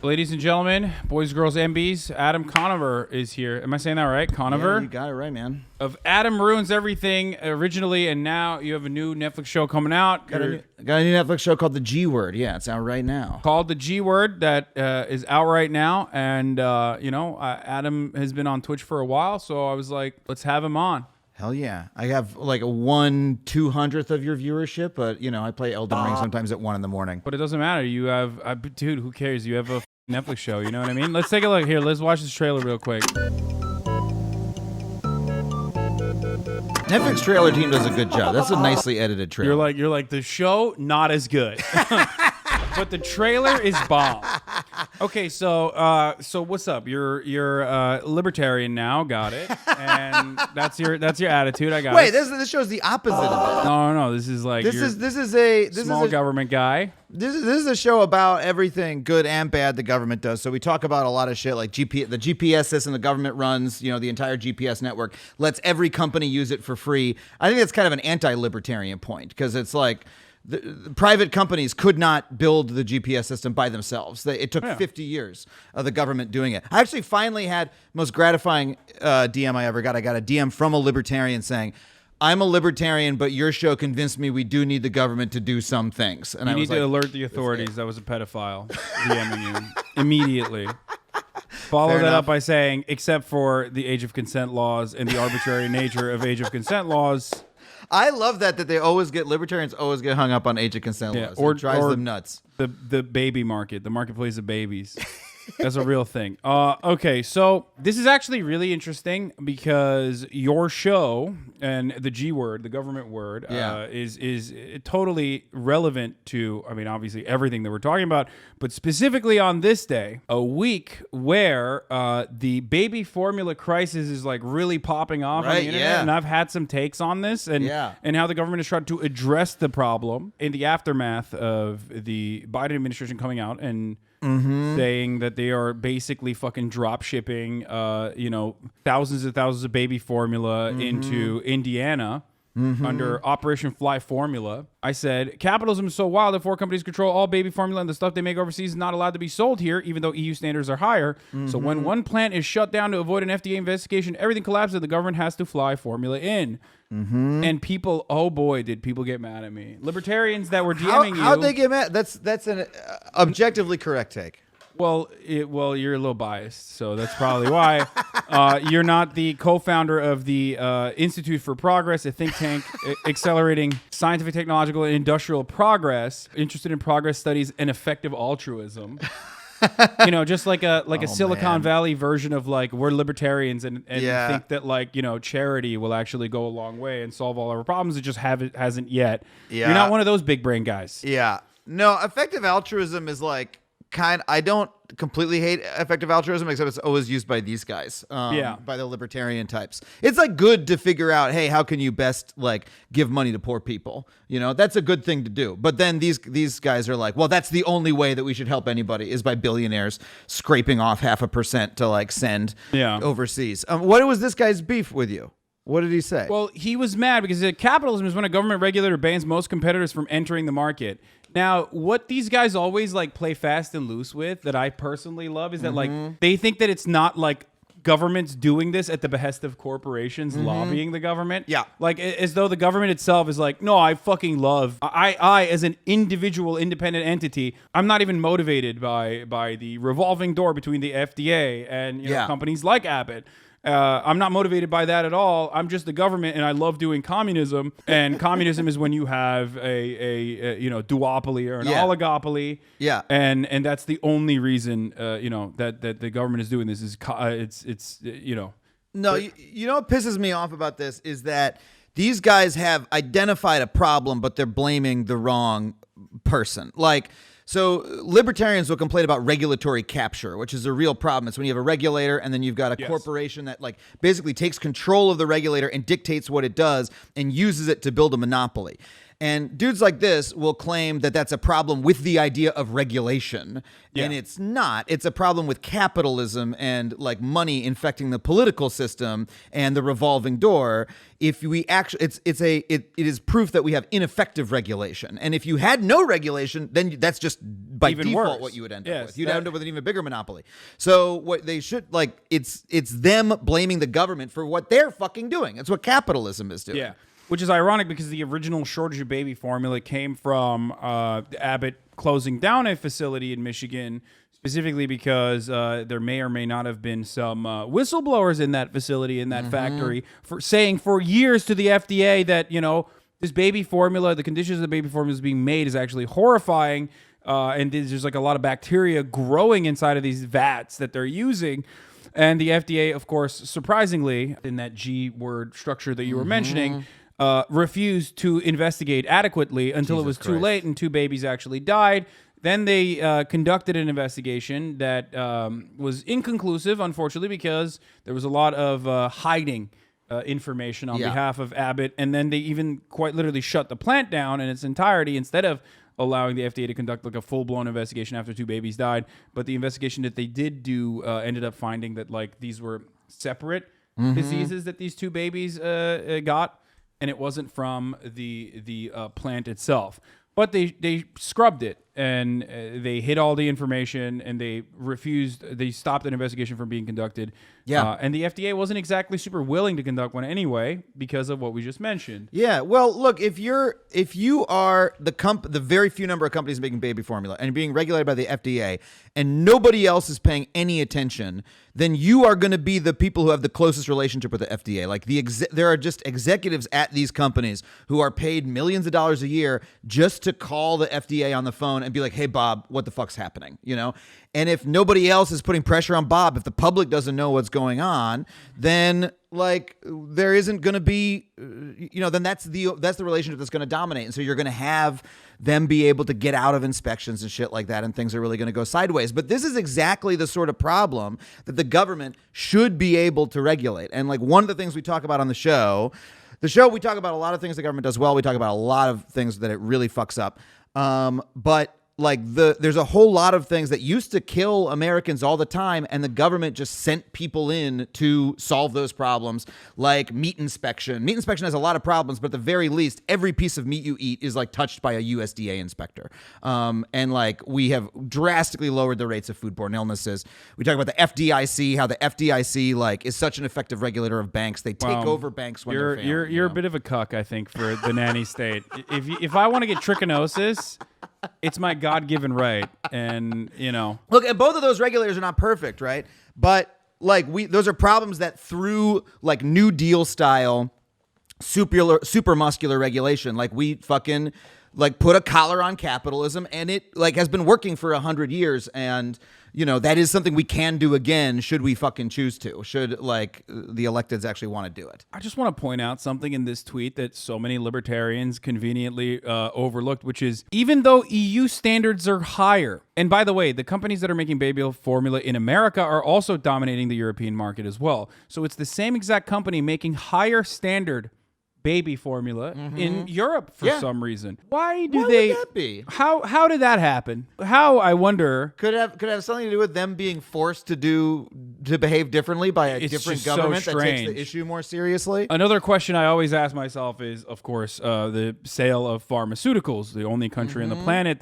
Ladies and gentlemen, boys, girls, MBs, Adam Conover is here. Am I saying that right? Conover? Yeah, you got it right, man. Of Adam Ruins Everything originally, and now you have a new Netflix show coming out. Got a new Netflix show called The G Word. Yeah, it's out right now. Called The G Word that is out right now. And, Adam has been on Twitch for a while, so I was like, let's have him on. Hell yeah. I have like a 1/200th of your viewership, but, I play Elden Ring sometimes at 1 in the morning. But it doesn't matter. You have, dude, who cares? You have a Netflix show, you know what I mean? Let's take a look here. Let's watch this trailer real quick. Netflix trailer team does a good job. That's a nicely edited trailer. You're like the show not as good, but the trailer is bomb. Okay, so what's up? You're libertarian now, got it, and that's your attitude. I got Wait, it. this show's the opposite of it. No. This is like This is a small government guy. This is a show about everything good and bad the government does. So we talk about a lot of shit like the GPS system the government runs, the entire GPS network, lets every company use it for free. I think that's kind of an anti-libertarian point because it's like the private companies could not build the GPS system by themselves. It took 50 years of the government doing it. I actually finally had most gratifying DM I ever got. I got a DM from a libertarian saying, I'm a libertarian, but your show convinced me we do need the government to do some things. And you I was need to alert the authorities that was a pedophile DMing you immediately. Follow that up by saying, except for the age of consent laws and the arbitrary nature of age of consent laws. I love that libertarians always get hung up on age of consent laws. It drives them nuts. The baby market, the marketplace of babies. That's a real thing. Okay, so this is actually really interesting because your show and the G word, the government word, is totally relevant to, obviously everything that we're talking about, but specifically on this day, a week where the baby formula crisis is like really popping off on the internet. Yeah. And I've had some takes on this and how the government has tried to address the problem in the aftermath of the Biden administration coming out and saying that they are basically fucking drop shipping, thousands and thousands of baby formula into Indiana under Operation Fly Formula. I said, capitalism is so wild that 4 companies control all baby formula and the stuff they make overseas is not allowed to be sold here, even though EU standards are higher. So when one plant is shut down to avoid an FDA investigation, everything collapses. The government has to fly formula in. And people, oh boy, did people get mad at me. Libertarians that were DMing you. How'd they get mad? That's an objectively correct take. Well, you're a little biased, so that's probably why. You're not the co-founder of the Institute for Progress, a think tank accelerating scientific, technological, and industrial progress, interested in progress studies and effective altruism. Just like a Silicon Valley version of like we're libertarians and think that charity will actually go a long way and solve all our problems. It just hasn't yet. Yeah. You're not one of those big brain guys. Yeah. No, effective altruism is like I don't completely hate effective altruism, except it's always used by these guys, by the libertarian types. It's like good to figure out, hey, how can you best like give money to poor people? That's a good thing to do. But then these guys are like, well, that's the only way that we should help anybody is by billionaires scraping off 0.5% to like send overseas. What was this guy's beef with you? What did he say? Well, he was mad because capitalism is when a government regulator bans most competitors from entering the market. Now, what these guys always like play fast and loose with that I personally love is that like they think that it's not like governments doing this at the behest of corporations lobbying the government. Yeah. Like as though the government itself is like, no, I fucking love, I as an individual independent entity, I'm not even motivated by the revolving door between the FDA and companies like Abbott. I'm not motivated by that at all. I'm just the government, and I love doing communism. And communism is when you have a duopoly or an oligopoly. Yeah. And that's the only reason that the government is doing this is No, you know what pisses me off about this is that these guys have identified a problem, but they're blaming the wrong person. So libertarians will complain about regulatory capture, which is a real problem. It's when you have a regulator and then you've got a corporation that like basically takes control of the regulator and dictates what it does and uses it to build a monopoly. And dudes like this will claim that that's a problem with the idea of regulation. Yeah. And it's not. It's a problem with capitalism and like money infecting the political system and the revolving door. If we actually, it is proof that we have ineffective regulation. And if you had no regulation, then that's just by Even default worse. what you would end Yes, up with. You'd end up with an even bigger monopoly. So what they should like, it's them blaming the government for what they're fucking doing. It's what capitalism is doing. Yeah. Which is ironic because the original shortage of baby formula came from Abbott closing down a facility in Michigan, specifically because there may or may not have been some whistleblowers in that facility, in that factory, for saying for years to the FDA that, you know, this baby formula, the conditions of the baby formula is being made is actually horrifying. And there's like a lot of bacteria growing inside of these vats that they're using. And the FDA, of course, surprisingly, in that G word structure that you were mentioning, refused to investigate adequately until it was too late and 2 babies actually died. Then they conducted an investigation that was inconclusive, unfortunately, because there was a lot of hiding information on behalf of Abbott. And then they even quite literally shut the plant down in its entirety instead of allowing the FDA to conduct like a full-blown investigation after 2 babies died. But the investigation that they did do ended up finding that like these were separate diseases that these 2 babies got. And it wasn't from the plant itself. But they scrubbed it, and they hid all the information, and they stopped an investigation from being conducted. Yeah. And the FDA wasn't exactly super willing to conduct one anyway because of what we just mentioned. Yeah, well, look, if you are the very few number of companies making baby formula and being regulated by the FDA, and nobody else is paying any attention, then you are going to be the people who have the closest relationship with the FDA. Like there are just executives at these companies who are paid millions of dollars a year just to call the FDA on the phone and be like, "Hey, Bob, what the fuck's happening?" You know. And if nobody else is putting pressure on Bob, if the public doesn't know what's going on, then like there isn't going to be, then that's the relationship that's going to dominate. And so you're going to have them be able to get out of inspections and shit like that, and things are really going to go sideways. But this is exactly the sort of problem that the government should be able to regulate. And like one of the things we talk about on the show, we talk about a lot of things the government does well. We talk about a lot of things that it really fucks up. But like there's a whole lot of things that used to kill Americans all the time, and the government just sent people in to solve those problems, like meat inspection. Meat inspection has a lot of problems, but at the very least, every piece of meat you eat is like touched by a USDA inspector. And like we have drastically lowered the rates of foodborne illnesses. We talk about the FDIC, how the FDIC like is such an effective regulator of banks. They take over banks when they're failing. You're a bit of a cuck, I think, for the nanny state. If I want to get trichinosis, it's my God-given right, and Look, and both of those regulators are not perfect, right? But like those are problems that through like New Deal style, super muscular regulation, like we fucking like put a collar on capitalism, and it like has been working for 100 years, and that is something we can do again should we fucking choose to. Should like the electeds actually want to do it. I just want to point out something in this tweet that so many libertarians conveniently overlooked, which is even though EU standards are higher, and by the way, the companies that are making baby formula in America are also dominating the European market as well. So it's the same exact company making higher standard baby formula in Europe for some reason. Why would that be? How did that happen? How, I wonder? Could have something to do with them being forced to behave differently by a different government that takes the issue more seriously? Another question I always ask myself is, of course, the sale of pharmaceuticals, the only country on the planet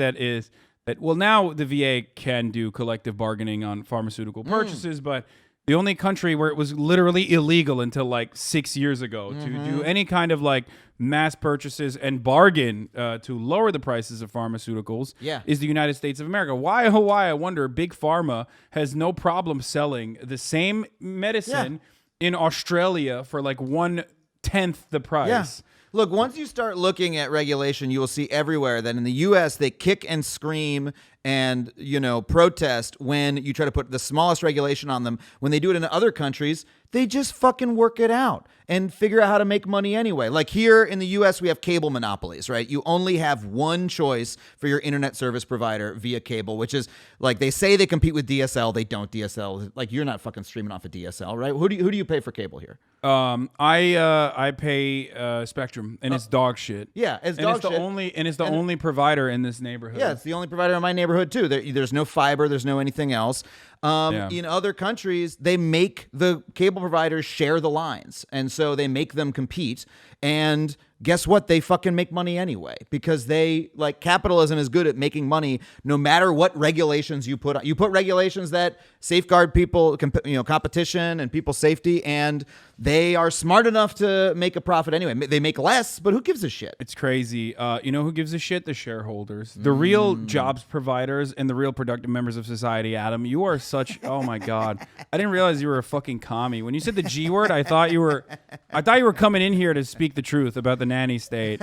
well, now the VA can do collective bargaining on pharmaceutical purchases, but the only country where it was literally illegal until like 6 years ago to do any kind of like mass purchases and bargain to lower the prices of pharmaceuticals is the United States of America. Why, oh why, I wonder, Big Pharma has no problem selling the same medicine in Australia for like 1/10 the price. Yeah. Look, once you start looking at regulation, you will see everywhere that in the U.S. they kick and scream and, you know, protest when you try to put the smallest regulation on them. When they do it in other countries, they just fucking work it out and figure out how to make money anyway. Like here in the US, we have cable monopolies, right? You only have one choice for your internet service provider via cable, which is like they say they compete with DSL. They don't DSL. Like you're not fucking streaming off of DSL, right? Who do you pay for cable here? I pay Spectrum, and it's dog shit. Yeah, it's and dog it's the shit. only only provider in this neighborhood. Yeah, it's the only provider in my neighborhood too. There's no fiber. There's no anything else. In other countries, they make the cable providers share the lines, and so they make them compete. And guess what? They fucking make money anyway because they like capitalism is good at making money no matter what regulations you put on. You put regulations that safeguard people, competition and people's safety, and they are smart enough to make a profit anyway. They make less, but who gives a shit? It's crazy. You know who gives a shit? The shareholders, the real jobs providers, and the real productive members of society. Adam, you are such. Oh my god, I didn't realize you were a fucking commie. When you said the G word, I thought you were coming in here to speak the truth about the nanny state,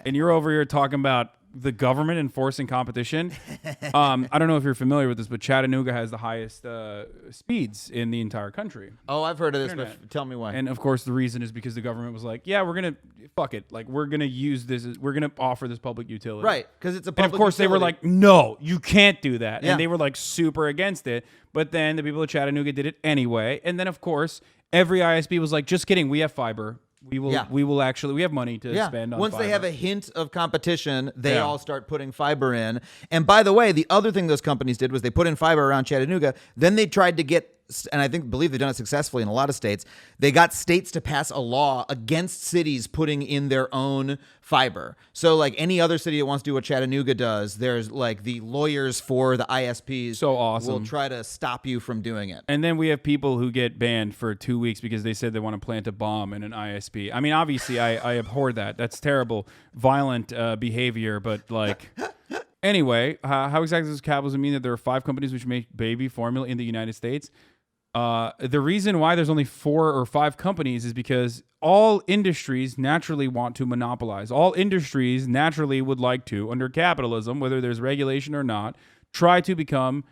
and you're over here talking about the government enforcing competition. I don't know if you're familiar with this, but Chattanooga has the highest speeds in the entire country. Oh, I've heard of this, but tell me why. And of course, the reason is because the government was like, "Yeah, we're gonna fuck it. Like, we're gonna use this. We're gonna offer this public utility." Right, because it's a public And of course, utility. they were like, "No, you can't do that," Yeah. and they were like super against it. But then the people of Chattanooga did it anyway. And then, of course, every ISP was like, "Just kidding. We have fiber. We will actually. We have money to spend on Once fiber." they have a hint of competition, they Yeah. all start putting fiber in. And by the way, the other thing those companies did was they put in fiber around Chattanooga. Then they tried to get, and I believe they've done it successfully in a lot of states. They got states to pass a law against cities putting in their own fiber. So like any other city that wants to do what Chattanooga does, there's like the lawyers for the ISPs So awesome. will try to stop you from doing it. And then we have people who get banned for 2 weeks because they said they want to plant a bomb in an ISP. I mean, obviously, I abhor that. That's terrible, violent behavior. But like, anyway, how exactly does capitalism mean that there are 5 companies which make baby formula in the United States? The reason why there's only 4 or 5 companies is because all industries naturally want to monopolize. All industries naturally would like to, under capitalism, whether there's regulation or not, try to become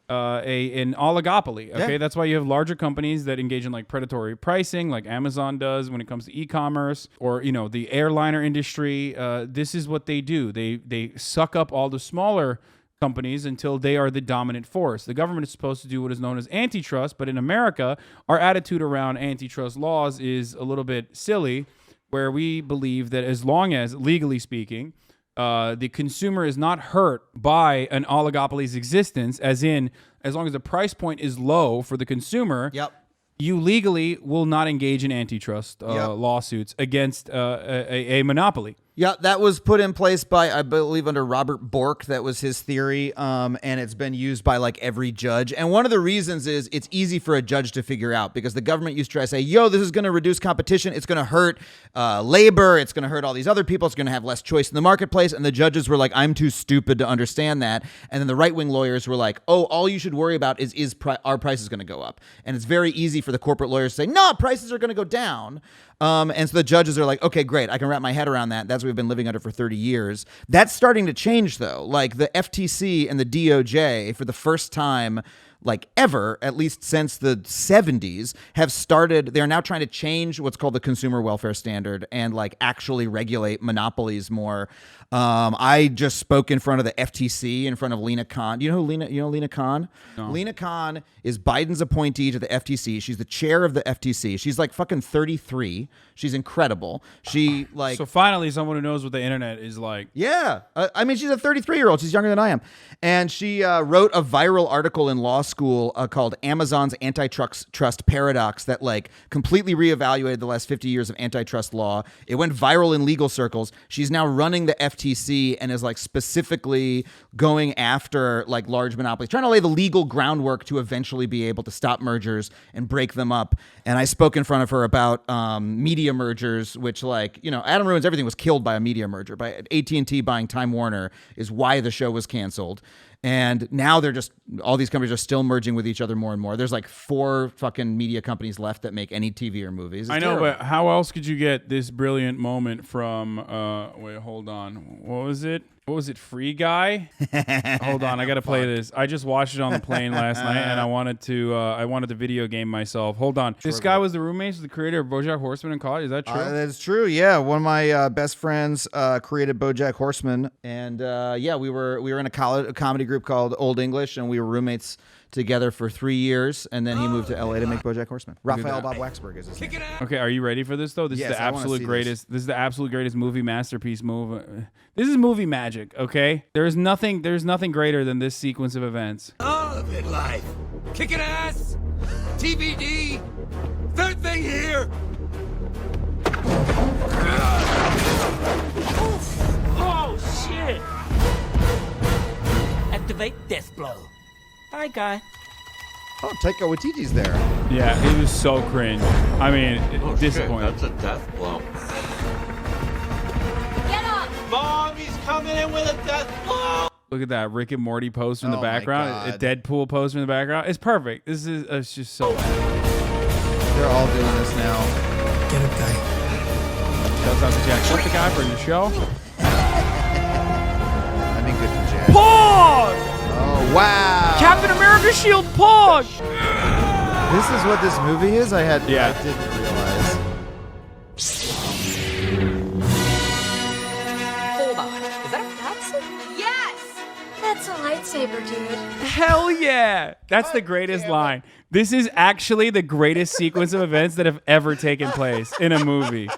an oligopoly. Okay, Yeah. that's why you have larger companies that engage in like predatory pricing, like Amazon does when it comes to e-commerce, or the airliner industry. This is what they do. They suck up all the smaller companies until they are the dominant force. The government is supposed to do what is known as antitrust, but in America, our attitude around antitrust laws is a little bit silly, where we believe that as long as, legally speaking, the consumer is not hurt by an oligopoly's existence, as long as the price point is low for the consumer, you legally will not engage in antitrust lawsuits against a monopoly. Yeah, that was put in place by, I believe, under Robert Bork. That was his theory, and it's been used by like every judge. And one of the reasons is it's easy for a judge to figure out because the government used to try to say, yo, this is going to reduce competition. It's going to hurt labor. It's going to hurt all these other people. It's going to have less choice in the marketplace. And the judges were like, I'm too stupid to understand that. And then the right-wing lawyers were like, oh, all you should worry about is our price is going to go up. And it's very easy for the corporate lawyers to say, no, prices are going to go down. And so the judges are like, okay, great. I can wrap my head around that. That's what we've been living under for 30 years. That's starting to change, though. Like the FTC and the DOJ, for the first time, like ever, at least since the 70s, have started, they're now trying to change what's called the consumer welfare standard and like actually regulate monopolies more. I just spoke in front of the FTC, in front of Lena Khan. You know Lena Khan? No. Lena Khan is Biden's appointee to the FTC. She's the chair of the FTC. She's like fucking 33. She's incredible. She like So finally, someone who knows what the internet is like. Yeah. I mean, she's a 33-year-old. She's younger than I am. And she wrote a viral article in law school called Amazon's Antitrust Paradox that like completely reevaluated the last 50 years of antitrust law. It went viral in legal circles. She's now running the FTC and is like specifically going after like large monopolies, trying to lay the legal groundwork to eventually be able to stop mergers and break them up. And I spoke in front of her about media mergers, which like, Adam Ruins Everything was killed by a media merger. By AT&T buying Time Warner is why the show was canceled. And now all these companies are still merging with each other more and more. There's like 4 fucking media companies left that make any TV or movies. I know, but how else could you get this brilliant moment from, wait, hold on. What was it? What was it? Free Guy? Hold on, I gotta play this. I just watched it on the plane last night, and I wanted to video game myself. Hold on. This guy was the roommates with the creator of BoJack Horseman in college. Is that true? That's true. Yeah, one of my best friends created BoJack Horseman, and we were in a comedy group called Old English, and we were roommates together for 3 years, and then he moved to LA to make BoJack Horseman. Raphael Bob Waxberg is his name. Okay, are you ready for this though? This is the absolute greatest. This is the absolute greatest movie masterpiece move. This is movie magic. Okay, there's nothing greater than this sequence of events. All of it life. Kicking ass. TBD. Third thing here. Oh, shit. Activate death blow. Hi, guy. Oh, Taika Waititi's there. Yeah, it was so cringe. I mean, disappointing. That's a death blow. Get up! Mom, he's coming in with a death blow. Look at that Rick and Morty poster in the Oh my background. A God. Deadpool poster in the background. It's perfect. This is it's just so. They're all doing this now. Get up, guy. Shouts out to Jack Shut the guy for the show. I mean, good for Jack. Pog! Oh, wow. Captain America shield Pog! This is what this movie is? I didn't realize. Hold on. Is that a Peterson? Yes! That's a lightsaber, dude. Hell yeah! That's the greatest line. This is actually the greatest sequence of events that have ever taken place in a movie.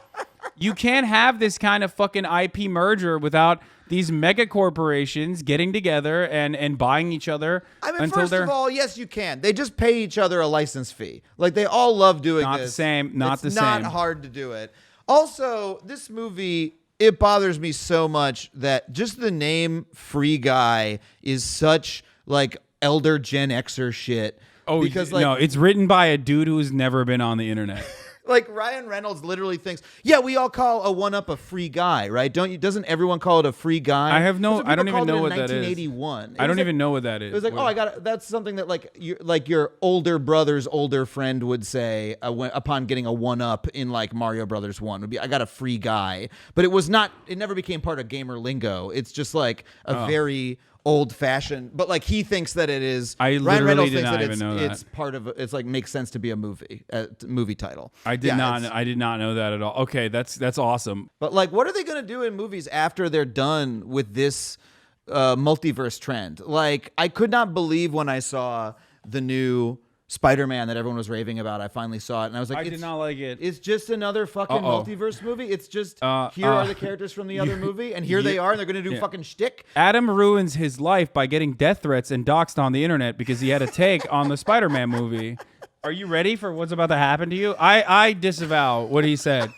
You can't have this kind of fucking IP merger without these mega corporations getting together and buying each other. I mean, until first they're of all, yes, you can. They just pay each other a license fee. Like, they all love doing Not this. the same. Not it's the not same. hard to do it. Also, this movie, it bothers me so much that just the name Free Guy is such, like, elder Gen Xer shit. Oh, because, like, no, it's written by a dude who's never been on the internet. like Ryan Reynolds literally thinks, yeah, we all call a one-up a free guy, right? Doesn't everyone call it a free guy? I have no. That's I don't people even know called it what in that is. 1981. I don't even know what that is. It was like, that's something that like your older brother's older friend would say upon getting a one-up in like Mario Brothers 1 would be, I got a free guy. But it was not. It never became part of gamer lingo. It's just like a very old-fashioned, but like he thinks that it is. I Ryan literally Reynolds did thinks not that even know that. it's part of. It's like makes sense to be a movie title. I did not know that at all. Okay, that's awesome. But like, what are they going to do in movies after they're done with this multiverse trend? Like, I could not believe when I saw the new Spider-Man that everyone was raving about. I finally saw it, and I was like, I did not like it. It's just another fucking multiverse movie. It's just here are the characters from the other movie, and here they are, and they're going to do fucking shtick. Adam ruins his life by getting death threats and doxxed on the internet because he had a take on the Spider-Man movie. Are you ready for what's about to happen to you? I disavow what he said.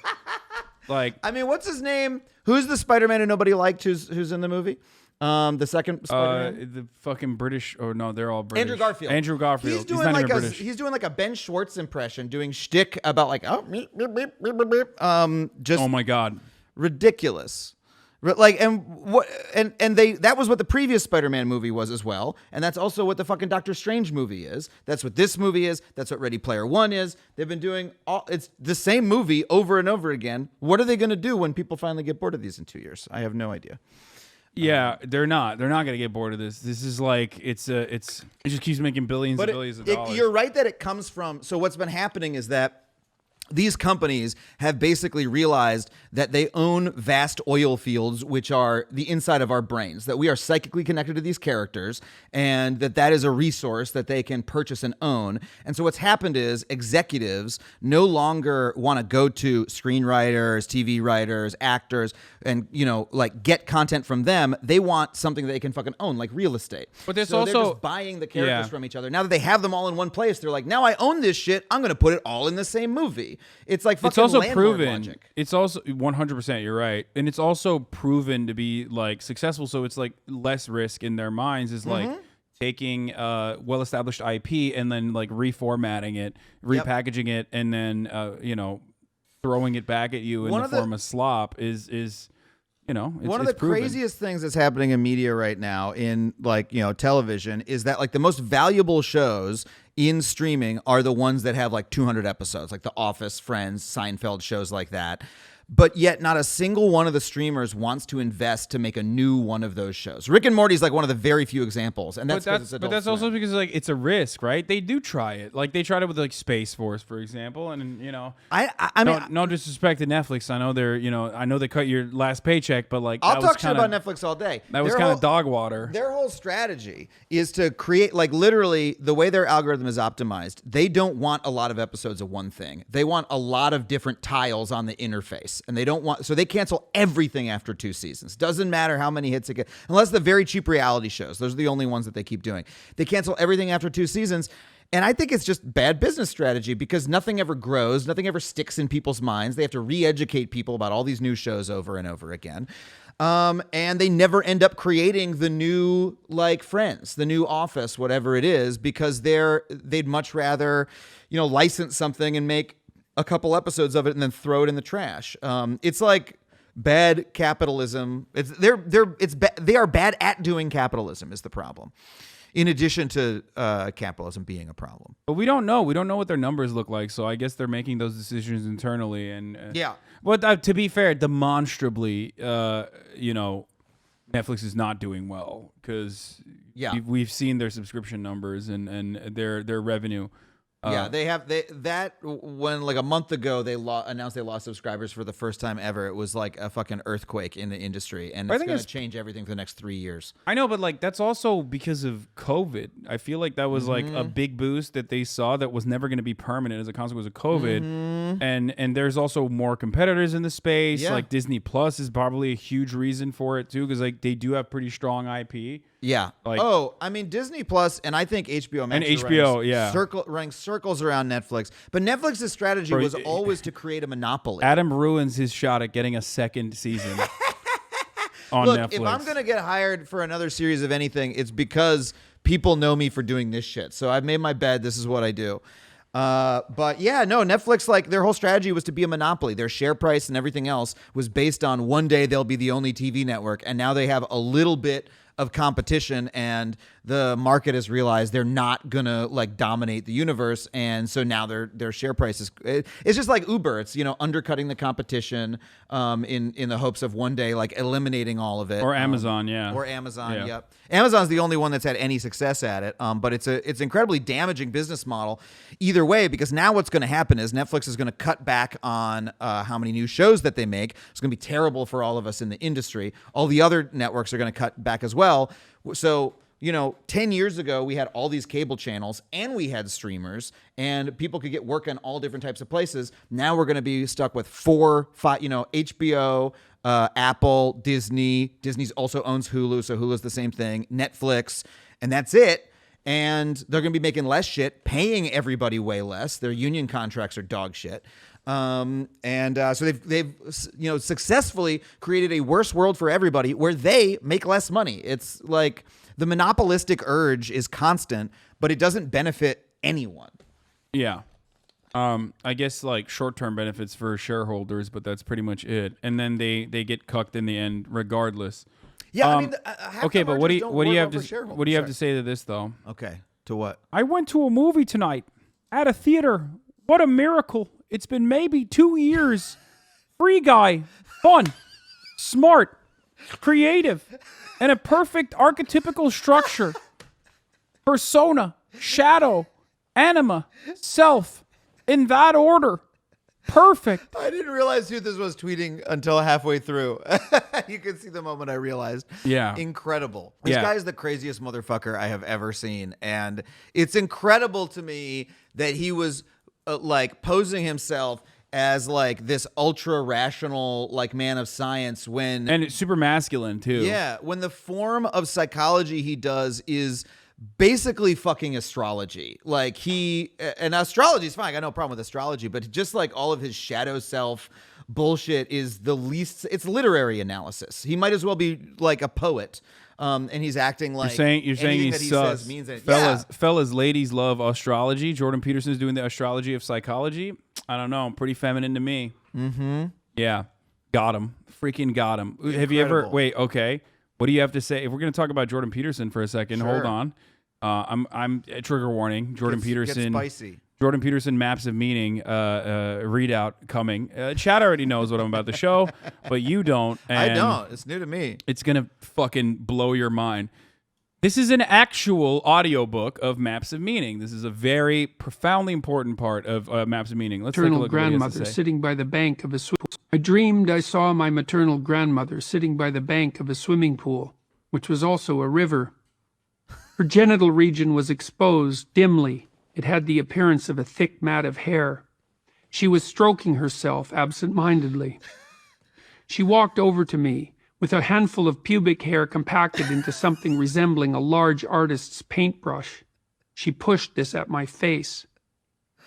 Like, I mean, what's his name? Who's the Spider-Man who nobody liked? Who's in the movie? The second Spider-Man? the fucking British. Oh no, they're all British. Andrew Garfield. Andrew Garfield. He's doing not like even British. he's doing like a Ben Schwartz impression, doing shtick about like just Oh my god. ridiculous. Like that was what the previous Spider-Man movie was as well, and that's also what the fucking Doctor Strange movie is. That's what this movie is. That's what Ready Player One is. They've been doing it's the same movie over and over again. What are they going to do when people finally get bored of these in 2 years? I have no idea. Yeah, they're not. They're not gonna get bored of this. This is like it just keeps making billions and billions of dollars. You're right that it comes from. So what's been happening is that these companies have basically realized that they own vast oil fields, which are the inside of our brains, that we are psychically connected to these characters, and that is a resource that they can purchase and own. And so what's happened is executives no longer want to go to screenwriters, TV writers, actors, and, like get content from them. They want something that they can fucking own, like real estate. But there's so also they're just buying the characters from each other. Now that they have them all in one place, they're like, now I own this shit. I'm going to put it all in the same movie. It's like fucking it's also landlord proven. logic. It's also 100%. You're right, and it's also proven to be like successful. So it's like less risk in their minds is like taking well-established IP and then like reformatting it, repackaging it, and then throwing it back at you in the form of slop is one of the proven. craziest things that's happening in media right now in television is that like the most valuable shows in streaming are the ones that have like 200 episodes, like The Office, Friends, Seinfeld, shows like that. but yet not a single one of the streamers wants to invest to make a new one of those shows. Rick and Morty is like one of the very few examples, and but that's also because like it's a risk, right? They do try it. Like they tried it with like Space Force, for example, and you know, I mean, no disrespect to Netflix. I know I know they cut your last paycheck, but like I'll talk shit about Netflix all day. That was kind of dog water. Their whole strategy is to create, like, literally the way their algorithm is optimized. They don't want a lot of episodes of one thing. They want a lot of different tiles on the interface, and so they cancel everything after 2 seasons. Doesn't matter how many hits it gets, unless the very cheap reality shows. Those are the only ones that they keep doing. They cancel everything after 2 seasons. And I think it's just bad business strategy because nothing ever grows. Nothing ever sticks in people's minds. They have to re-educate people about all these new shows over and over again. And they never end up creating the new, like, Friends, the new Office, whatever it is, because they'd much rather, license something and make a couple episodes of it and then throw it in the trash. It's like bad capitalism. They are bad at doing capitalism is the problem. In addition to capitalism being a problem. But we don't know. We don't know what their numbers look like. So I guess they're making those decisions internally. And yeah. But to be fair, demonstrably, Netflix is not doing well because we've seen their subscription numbers and their revenue. When like a month ago they announced they lost subscribers for the first time ever. It was like a fucking earthquake in the industry, and it's going to change everything for the next 3 years. I know, but like that's also because of COVID. I feel like that was like a big boost that they saw that was never going to be permanent as a consequence of COVID. And there's also more competitors in the space. Yeah. Like Disney Plus is probably a huge reason for it too, because like they do have pretty strong IP. Yeah. Like, Disney Plus, and I think HBO Max and HBO, running circles around Netflix. But Netflix's strategy was always to create a monopoly. Adam ruins his shot at getting a second season on Netflix. If I'm gonna get hired for another series of anything, it's because people know me for doing this shit. So I've made my bed. This is what I do. But yeah, no, Netflix, like their whole strategy was to be a monopoly. Their share price and everything else was based on one day they'll be the only TV network, and now they have a little bit of competition, and the market has realized they're not gonna like dominate the universe, and so now their share price is it's just like Uber. It's undercutting the competition in the hopes of one day like eliminating all of it. Or Amazon, Or Amazon, yep. Amazon's the only one that's had any success at it, but it's an incredibly damaging business model either way, because now what's going to happen is Netflix is going to cut back on how many new shows that they make. It's going to be terrible for all of us in the industry. All the other networks are going to cut back as well. So 10 years ago, we had all these cable channels and we had streamers, and people could get work on all different types of places. Now we're going to be stuck with 4, 5, HBO, Apple, Disney. Disney's also owns Hulu, so Hulu's the same thing. Netflix, and that's it. And they're going to be making less shit, paying everybody way less. Their union contracts are dog shit. So they've successfully created a worse world for everybody where they make less money. It's like the monopolistic urge is constant, but it doesn't benefit anyone. Yeah. I guess like short-term benefits for shareholders, but that's pretty much it. And then they get cucked in the end regardless. Yeah, okay, but what do you have to say to this though? Okay, to what? I went to a movie tonight at a theater. What a miracle. It's been maybe 2 years. Free guy, fun, smart, creative, and a perfect archetypical structure. Persona, shadow, anima, self, in that order. Perfect. I didn't realize who this was tweeting until halfway through. You could see the moment I realized. Yeah. Incredible. This guy is the craziest motherfucker I have ever seen. And it's incredible to me that he was like posing himself as like this ultra rational like man of science when and it's super masculine too. Yeah, when the form of psychology he does is basically fucking astrology. Like and astrology is fine. I got no problem with astrology, but just like all of his shadow self bullshit is the least. It's literary analysis. He might as well be like a poet. And he's acting like you're saying he's that he sus. says means anything. Fellas, ladies love astrology. Jordan Peterson is doing the astrology of psychology. I don't know, pretty feminine to me. Mm-hmm. Yeah, got him. Freaking got him. Incredible. Have you ever? Wait, okay. What do you have to say? If we're gonna talk about Jordan Peterson for a second, Sure. hold on. I'm trigger warning. Jordan Peterson. Get spicy. Jordan Peterson Maps of Meaning readout coming. Chad already knows what I'm about to show, but you don't. And I don't. It's new to me. it's going to fucking blow your mind. This is an actual audiobook of Maps of Meaning. This is a very profoundly important part of Maps of Meaning. Let's take a maternal look at what he has to grandmother say. sitting by the bank of a swimming pool. I dreamed I saw my maternal grandmother sitting by the bank of a swimming pool, which was also a river. Her genital region was exposed dimly. It had the appearance of a thick mat of hair. She was stroking herself absent-mindedly. She walked over to me with a handful of pubic hair compacted into something resembling a large artist's paintbrush. She pushed this at my face.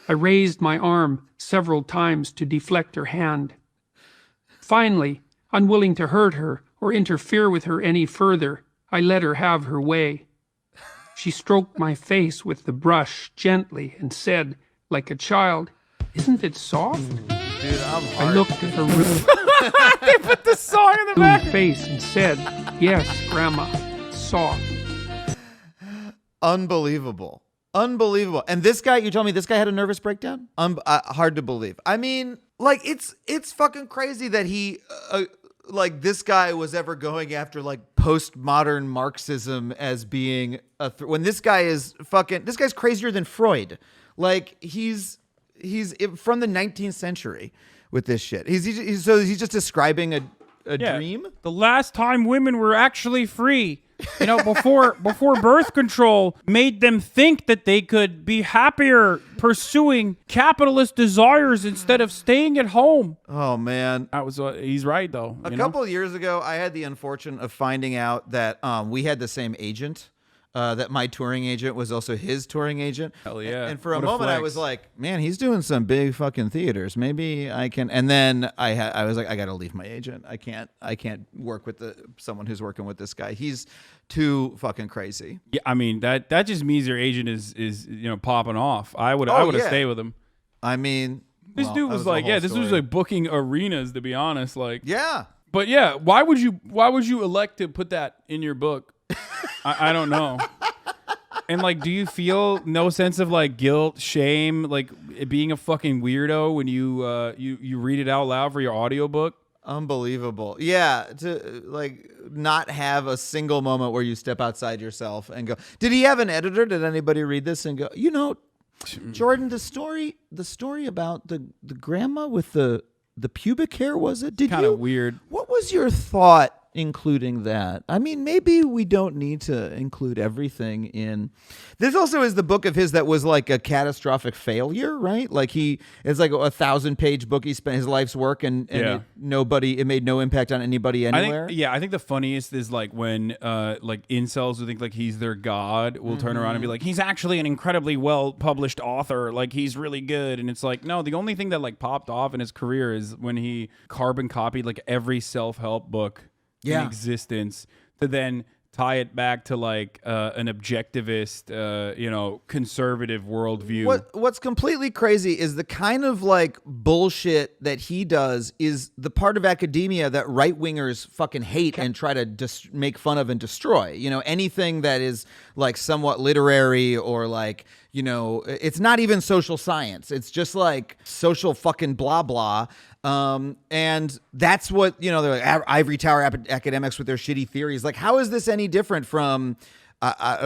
I raised my arm several times to deflect her hand. Finally, unwilling to hurt her or interfere with her any further, I let her have her way. She stroked my face with the brush gently and said, like a child, "Isn't it soft?" Dude, I'm hard. I looked at her They put the song in the back. face and said, "Yes, Grandma, soft." Unbelievable. Unbelievable. And this guy, you told me this guy had a nervous breakdown? Hard to believe. I mean, like, it's fucking crazy that he, like, this guy was ever going after, like, postmodern Marxism as being when this guy is this guy's crazier than Freud. Like, he's from the 19th century with this shit. He's just describing a dream. The last time women were actually free, before birth control made them think that they could be happier pursuing capitalist desires instead of staying at home. Oh man, That was he's right though. A couple of years ago, I had the unfortune of finding out that we had the same agent. That my touring agent was also his touring agent. Hell yeah. And for a What a moment, I flex. was like, man, he's doing some big fucking theaters. Maybe I can. And then I was like, I got to leave my agent. I can't work with someone who's working with this guy. He's too fucking crazy. Yeah, I mean that just means your agent is popping off. I would Oh, have yeah. stayed with him. I mean, This well, dude that was the like, whole yeah, this was story. like booking arenas, to be honest. Like, Yeah. but yeah, why would you elect to put that in your book? I don't know. And like, do you feel no sense of like guilt, shame, like being a fucking weirdo when you read it out loud for your audiobook? Unbelievable. Yeah, to like not have a single moment where you step outside yourself and go. Did he have an editor? Did anybody read this and go, Jordan, the story about the grandma with the pubic hair, was it? Kind of weird. What was your thought including that? I mean, maybe we don't need to include everything in. This also is the book of his that was like a catastrophic failure, right? Like it's like a 1,000-page book. He spent his life's work and Yeah. it made no impact on anybody anywhere. I think the funniest is like when like incels who think like he's their god will turn around and be like, he's actually an incredibly well published author, like he's really good. And it's like, no, the only thing that like popped off in his career is when he carbon copied like every self-help book in existence to then tie it back to like an objectivist, conservative worldview. What's completely crazy is the kind of like bullshit that he does is the part of academia that right wingers fucking hate and try to make fun of and destroy. Anything that is like somewhat literary or like, it's not even social science. It's just like social fucking blah blah. And that's what, they're like ivory tower academics with their shitty theories. Like, how is this any different from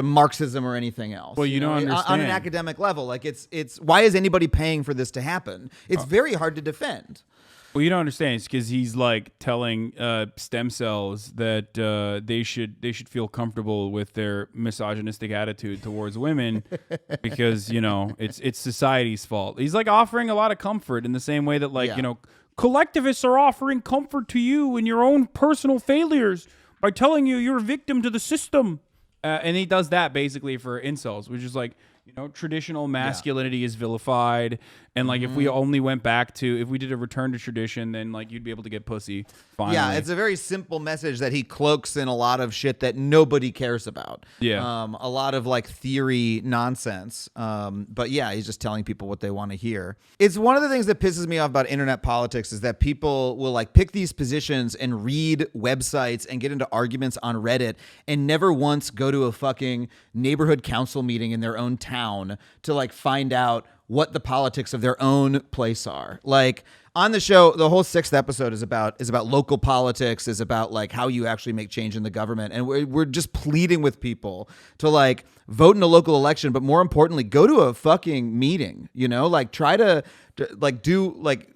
Marxism or anything else? Well, you don't understand. On an academic level. Like, it's why is anybody paying for this to happen? It's very hard to defend. Well, you don't understand. It's because he's like telling stem cells that they should feel comfortable with their misogynistic attitude towards women because it's society's fault. He's like offering a lot of comfort in the same way that like collectivists are offering comfort to you in your own personal failures by telling you you're a victim to the system. And he does that basically for incels, which is like, traditional masculinity is vilified. And like, if we only went back to, if we did a return to tradition, then like you'd be able to get pussy finally. Yeah, it's a very simple message that he cloaks in a lot of shit that nobody cares about. Yeah. A lot of like theory nonsense. But yeah, he's just telling people what they want to hear. It's one of the things that pisses me off about internet politics is that people will like pick these positions and read websites and get into arguments on Reddit and never once go to a fucking neighborhood council meeting in their own town to like find out what the politics of their own place are. Like on the show, the whole 6th episode is about local politics, is about like how you actually make change in the government. And we're just pleading with people to like vote in a local election, but more importantly, go to a fucking meeting, you know, like try to like do like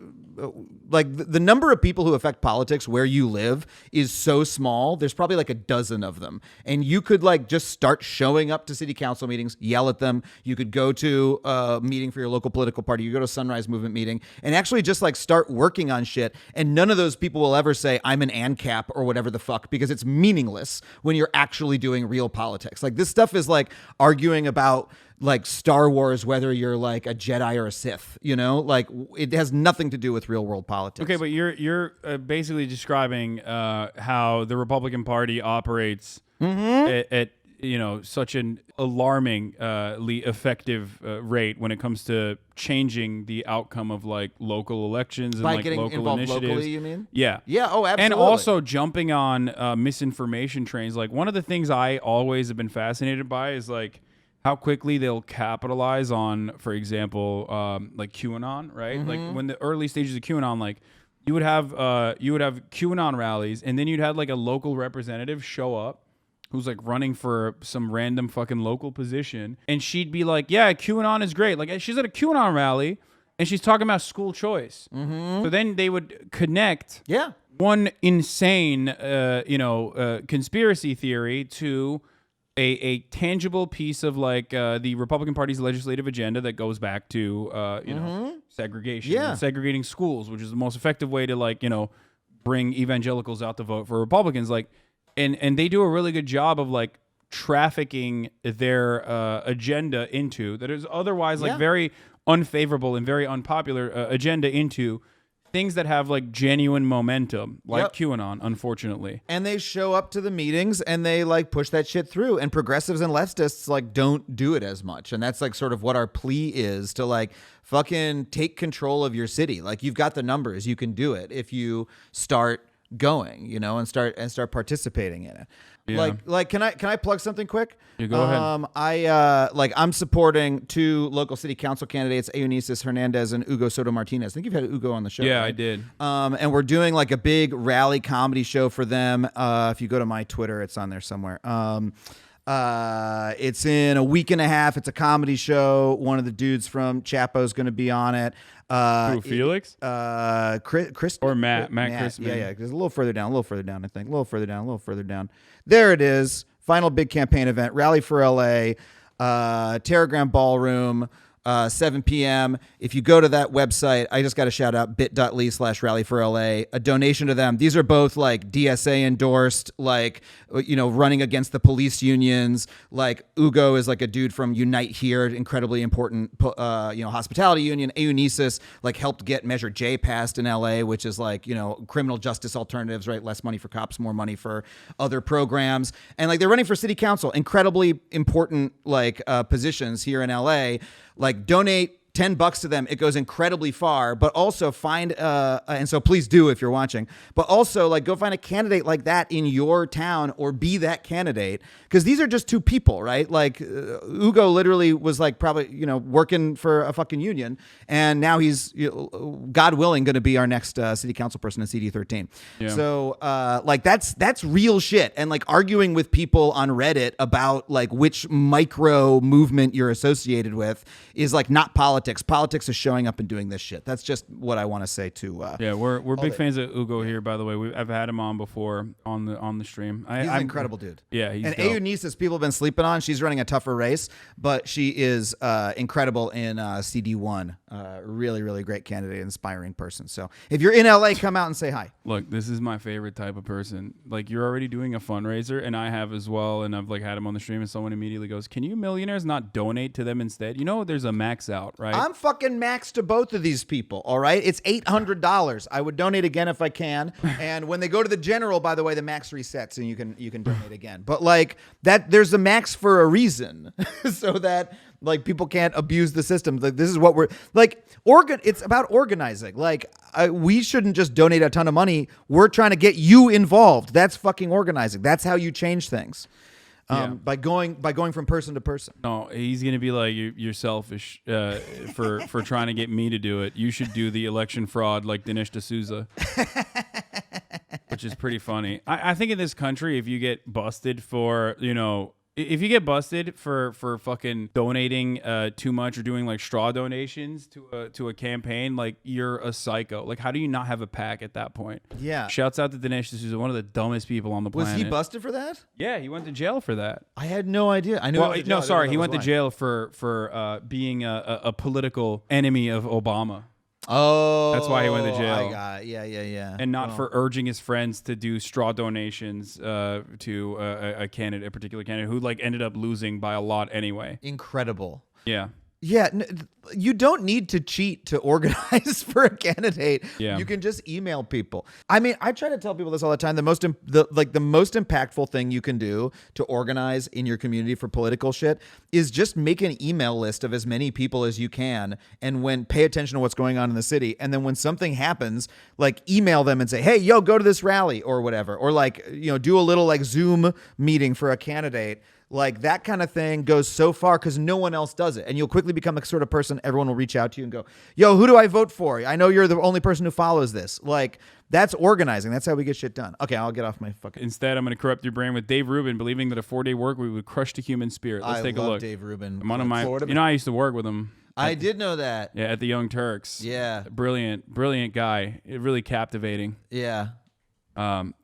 the number of people who affect politics where you live is so small. There's probably like a dozen of them. And you could like just start showing up to city council meetings, yell at them. You could go to a meeting for your local political party. You go to a Sunrise Movement meeting and actually just like start working on shit. And none of those people will ever say, I'm an ANCAP or whatever the fuck, because it's meaningless when you're actually doing real politics. Like this stuff is like arguing about like Star Wars, whether you're like a Jedi or a Sith, you know, like it has nothing to do with real world politics. Okay, but you're basically describing how the Republican Party operates at you know such an alarmingly effective rate when it comes to changing the outcome of like local elections and By like getting local involved initiatives. locally, you mean? Yeah. Yeah. Oh, absolutely. And also jumping on misinformation trains. Like one of the things I always have been fascinated by is like how quickly they'll capitalize on, for example, like QAnon, right? Like when the early stages of QAnon, like you would have QAnon rallies, and then you'd have like a local representative show up who's like running for some random fucking local position, and she'd be like, "Yeah, QAnon is great." Like she's at a QAnon rally, and she's talking about school choice. So then they would connect, one insane, conspiracy theory to a tangible piece of like the Republican Party's legislative agenda that goes back to segregation, and segregating schools, which is the most effective way to like bring evangelicals out to vote for Republicans. Like, and they do a really good job of like trafficking their agenda into that is otherwise like very unfavorable and very unpopular agenda into things that have like genuine momentum, like QAnon, unfortunately. And they show up to the meetings and they like push that shit through. And progressives and leftists like don't do it as much. And that's like sort of what our plea is, to like fucking take control of your city. Like you've got the numbers, you can do it if you start going, and start participating in it. Yeah. Like can I plug something quick? You go ahead. I'm supporting 2 local city council candidates, Eunices Hernandez and Hugo Soto Martinez. I think you've had Hugo on the show. Yeah, right? I did. And we're doing like a big rally comedy show for them. If you go to my Twitter, it's on there somewhere. It's in a week and a half. It's a comedy show. One of the dudes from Chapo is going to be on it. Who, Felix? Chris Or Matt Christman. Yeah. It's a little further down, I think. A little further down. There it is. Final big campaign event. Rally for LA. Terragram Ballroom. 7 p.m. If you go to that website, I just got to shout out bit.ly/rally for LA, a donation to them. These are both like DSA endorsed, like, running against the police unions. Like Hugo is like a dude from Unite Here, incredibly important, hospitality union. Eunices like helped get Measure J passed in LA, which is like, criminal justice alternatives, right? Less money for cops, more money for other programs. And like they're running for city council, incredibly important like positions here in LA. Like donate $10 to them. It goes incredibly far, but also find, and so please do if you're watching, but also like go find a candidate like that in your town or be that candidate. Cause these are just 2 people, right? Like Hugo literally was like probably, working for a fucking union. And now he's, God willing, going to be our next city council person in CD13. Yeah. So like that's real shit. And like arguing with people on Reddit about like which micro movement you're associated with is like not politics. Politics is showing up and doing this shit. That's just what I want to say to. We're big fans of Hugo here, by the way. I've had him on before on the stream. He's an incredible dude. Yeah, he's and dope. Eunices, people have been sleeping on. She's running a tougher race, but she is incredible in CD1. Really, really great candidate, inspiring person. So if you're in LA, come out and say hi. Look, this is my favorite type of person. Like you're already doing a fundraiser, and I have as well, and I've like had him on the stream, and someone immediately goes, "Can you millionaires not donate to them instead?" There's a max out, right? I'm fucking maxed to both of these people, all right? It's $800. I would donate again if I can. And when they go to the general, by the way, the max resets and you can donate again. But like that, there's a max for a reason so that like people can't abuse the system. Like this is what we're like. It's about organizing. Like we shouldn't just donate a ton of money. We're trying to get you involved. That's fucking organizing. That's how you change things. by going from person to person. No, he's gonna be like, you're selfish for trying to get me to do it. You should do the election fraud like Dinesh D'Souza. Which is pretty funny. I think in this country, if you get busted for, if you get busted for fucking donating too much or doing like straw donations to a campaign, like you're a psycho. Like, how do you not have a PAC at that point? Yeah. Shouts out to Dinesh D'Souza, one of the dumbest people on the planet. Was he busted for that? Yeah, he went to jail for that. I had no idea. I knew. Well, no, sorry, he went to jail for being a political enemy of Obama. Oh, that's why he went to jail. I got it. Yeah. And not for urging his friends to do straw donations to a candidate, a particular candidate who like ended up losing by a lot anyway. Incredible. Yeah. Yeah, you don't need to cheat to organize for a candidate. Yeah. You can just email people. I mean, I try to tell people this all the time. The most impactful thing you can do to organize in your community for political shit is just make an email list of as many people as you can, and pay attention to what's going on in the city. And then when something happens, like email them and say, "Hey, yo, go to this rally," or whatever, or like do a little like Zoom meeting for a candidate. Like that kind of thing goes so far because no one else does it. And you'll quickly become the sort of person everyone will reach out to you and go, yo, who do I vote for? I know you're the only person who follows this. Like that's organizing. That's how we get shit done. Okay, I'll get off my fucking... Instead, I'm going to corrupt your brain with Dave Rubin believing that a 4-day work week would crush the human spirit. Let's take a look. Dave Rubin. One of my... I used to work with him. I did know that. Yeah, at the Young Turks. Yeah. Brilliant guy. Really captivating. Yeah.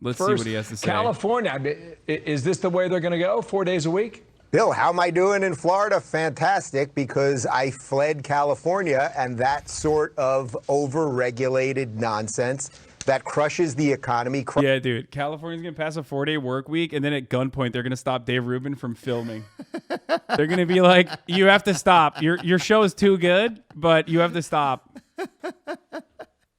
Let's see what he has to say. California, is this the way they're going to go? 4 days a week? Bill, how am I doing in Florida? Fantastic, because I fled California and that sort of over-regulated nonsense that crushes the economy. Yeah, dude. California's going to pass a 4-day work week, and then at gunpoint, they're going to stop Dave Rubin from filming. They're going to be like, you have to stop. Your show is too good, but you have to stop.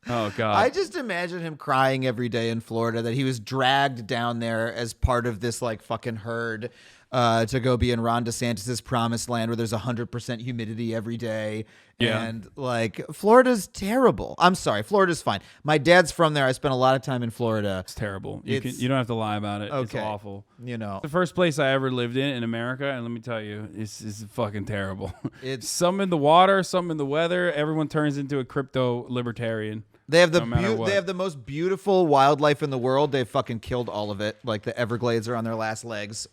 Oh, God. I just imagine him crying every day in Florida that he was dragged down there as part of this like fucking herd to go be in Ron DeSantis' promised land where there's 100% humidity every day. Yeah. And like Florida's terrible. I'm sorry. Florida's fine. My dad's from there. I spent a lot of time in Florida. It's terrible. You don't have to lie about it. Okay. It's awful. The first place I ever lived in America, and let me tell you, it's fucking terrible. It's some in the water, some in the weather. Everyone turns into a crypto libertarian. They have the most beautiful wildlife in the world. They've fucking killed all of it. Like the Everglades are on their last legs.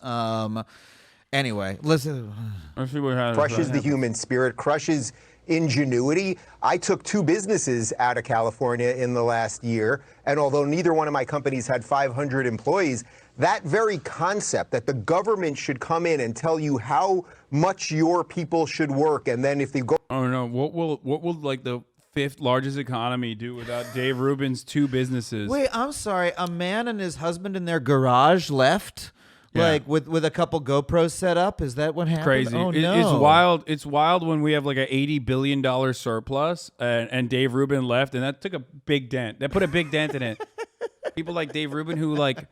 Anyway, listen. Let's see what happens. Crushes the human spirit, crushes ingenuity. I took 2 businesses out of California in the last year, and although neither one of my companies had 500 employees, that very concept that the government should come in and tell you how much your people should work, and then if they go... Oh, no. What will like the 5th largest economy do without Dave Rubin's 2 businesses? Wait, I'm sorry. A man and his husband in their garage left, like with a couple GoPros set up. Is that what happened? Crazy. Oh, no. It's wild. It's wild when we have like an $80 billion surplus and Dave Rubin left, and that took a big dent. That put a big dent in it. People like Dave Rubin who like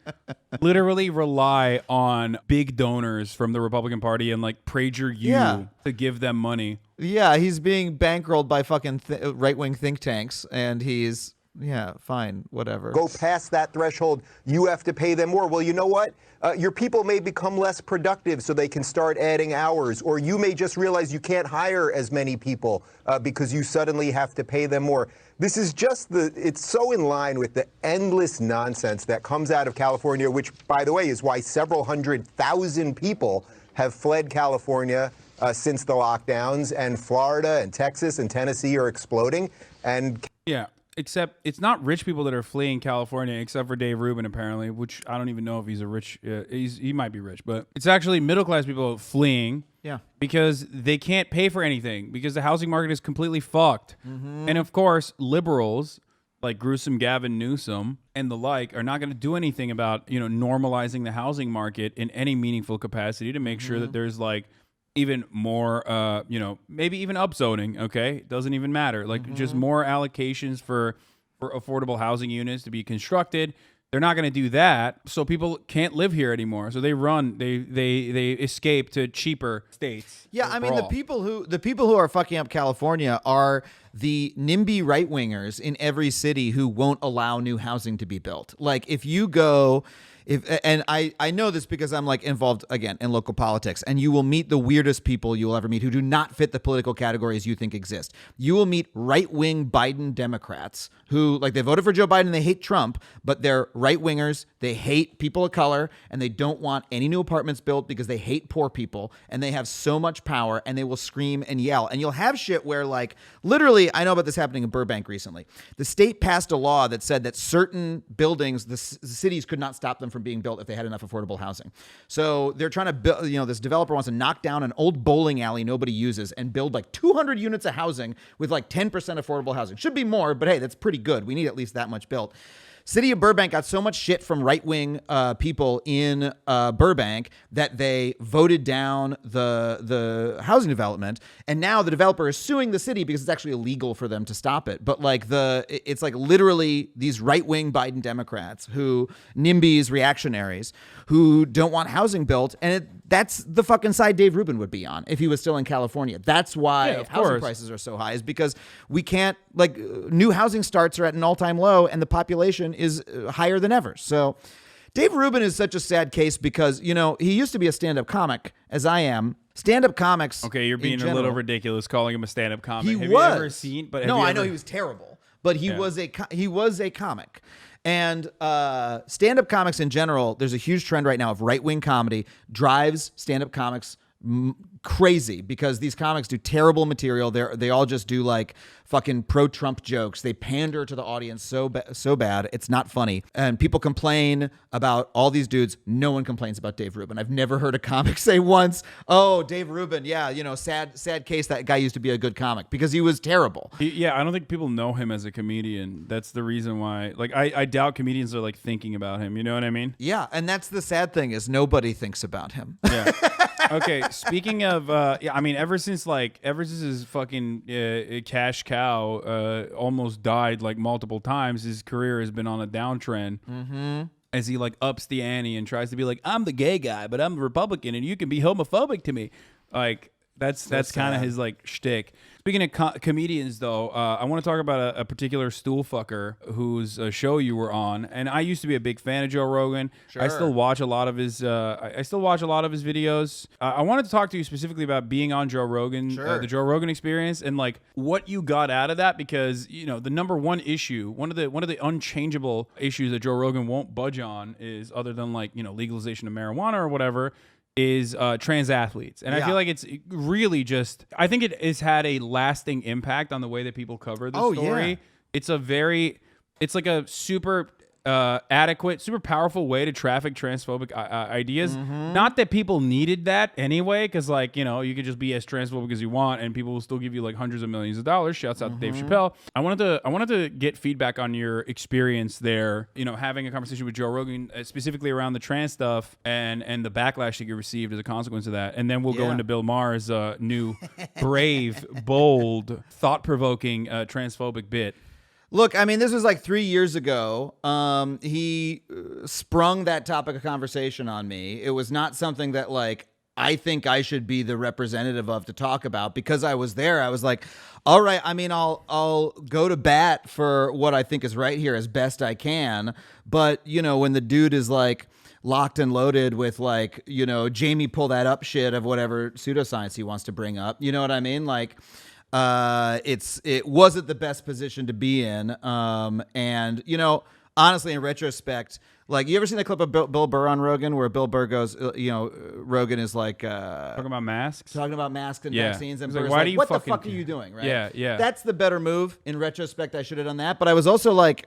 literally rely on big donors from the Republican Party and like PragerU to give them money. Yeah, he's being bankrolled by fucking right-wing think tanks, and he's, fine, whatever. Go past that threshold, you have to pay them more. Well, you know what? Your people may become less productive so they can start adding hours, or you may just realize you can't hire as many people because you suddenly have to pay them more. This is just it's so in line with the endless nonsense that comes out of California, which, by the way, is why several 100,000 people have fled California since the lockdowns, and Florida and Texas and Tennessee are exploding. And yeah, except it's not rich people that are fleeing California, except for Dave Rubin, apparently, which I don't even know if he's a rich. He might be rich, but it's actually middle class people fleeing. Yeah, because they can't pay for anything because the housing market is completely fucked. Mm-hmm. And of course, liberals like gruesome Gavin Newsom and the like are not going to do anything about normalizing the housing market in any meaningful capacity to make sure that there's like even more, maybe even upzoning. Okay, doesn't even matter. Like just more allocations for affordable housing units to be constructed. They're not going to do that, so people can't live here anymore. So they escape to cheaper states. Yeah, I mean the people who are fucking up California are the NIMBY right wingers in every city who won't allow new housing to be built. Like if you go And I know this because I'm like involved again in local politics, and you will meet the weirdest people you will ever meet who do not fit the political categories you think exist. You will meet right-wing Biden Democrats who, like, they voted for Joe Biden and they hate Trump, but they're right-wingers, they hate people of color, and they don't want any new apartments built because they hate poor people, and they have so much power, and they will scream and yell. And you'll have shit where, like, literally, I know about this happening in Burbank recently. The state passed a law that said that certain buildings, the cities could not stop them from being built if they had enough affordable housing. So they're trying to build, this developer wants to knock down an old bowling alley nobody uses and build like 200 units of housing with like 10% affordable housing. Should be more, but hey, that's pretty good. We need at least that much built. City of Burbank got so much shit from right-wing people in Burbank that they voted down the housing development, and now the developer is suing the city because it's actually illegal for them to stop it. But like it's like literally these right-wing Biden Democrats who NIMBYs reactionaries who don't want housing built, and that's the fucking side Dave Ruben would be on if he was still in California. That's why housing prices are so high, is because we can't, like, new housing starts are at an all-time low and the population is higher than ever. So Dave Ruben is such a sad case because, he used to be a stand-up comic, as I am. Stand-up comics. Okay, you're being a little ridiculous calling him a stand-up comic. He have was. you ever seen? But I know he was terrible, but he was a comic. And stand-up comics in general, there's a huge trend right now of right-wing comedy drives stand-up comics crazy because these comics do terrible material. They all just do like fucking pro-Trump jokes. They pander to the audience so bad. It's not funny. And people complain about all these dudes. No one complains about Dave Rubin. I've never heard a comic say once, "Oh, Dave Rubin, yeah, sad case. That guy used to be a good comic," because he was terrible. I don't think people know him as a comedian. That's the reason why. Like, I doubt comedians are like thinking about him. You know what I mean? Yeah, and that's the sad thing is nobody thinks about him. Yeah. Okay, speaking of, ever since his fucking cash cow almost died like multiple times, his career has been on a downtrend. Mm-hmm. As he like ups the ante and tries to be like, I'm the gay guy, but I'm the Republican, and you can be homophobic to me. Like, that's kind of his like shtick. Speaking of comedians, though, I want to talk about a particular stool fucker whose show you were on. And I used to be a big fan of Joe Rogan. Sure. I still watch a lot of his. I still watch a lot of his videos. I wanted to talk to you specifically about being on Joe Rogan, the Joe Rogan experience, and like what you got out of that. Because the number one issue, one of the unchangeable issues that Joe Rogan won't budge on is, other than like legalization of marijuana or whatever, is trans athletes. And I feel like it's really just, I think it has had a lasting impact on the way that people cover the story. Yeah. It's like a super adequate, super powerful way to traffic transphobic ideas. Mm-hmm. Not that people needed that anyway, because you could just be as transphobic as you want and people will still give you like hundreds of millions of dollars. Shouts out to Dave Chappelle. I wanted to get feedback on your experience there, having a conversation with Joe Rogan, specifically around the trans stuff and the backlash that you received as a consequence of that. And then we'll go into Bill Maher's new brave, bold, thought-provoking transphobic bit. Look, I mean, this was like 3 years ago. He sprung that topic of conversation on me. It was not something that like I think I should be the representative of to talk about. Because I was there, I was like, all right, I mean, I'll go to bat for what I think is right here as best I can. But, when the dude is like locked and loaded with like, Jamie pull that up shit of whatever pseudoscience he wants to bring up. You know what I mean? Like, it wasn't the best position to be in. And honestly, in retrospect, like, you ever seen that clip of Bill Burr on Rogan where Bill Burr goes, Rogan is like, talking about masks and vaccines, and like, Burr's why like, do you what the fucking fuck are you doing? Right? Yeah. That's the better move. In retrospect, I should have done that. But I was also like,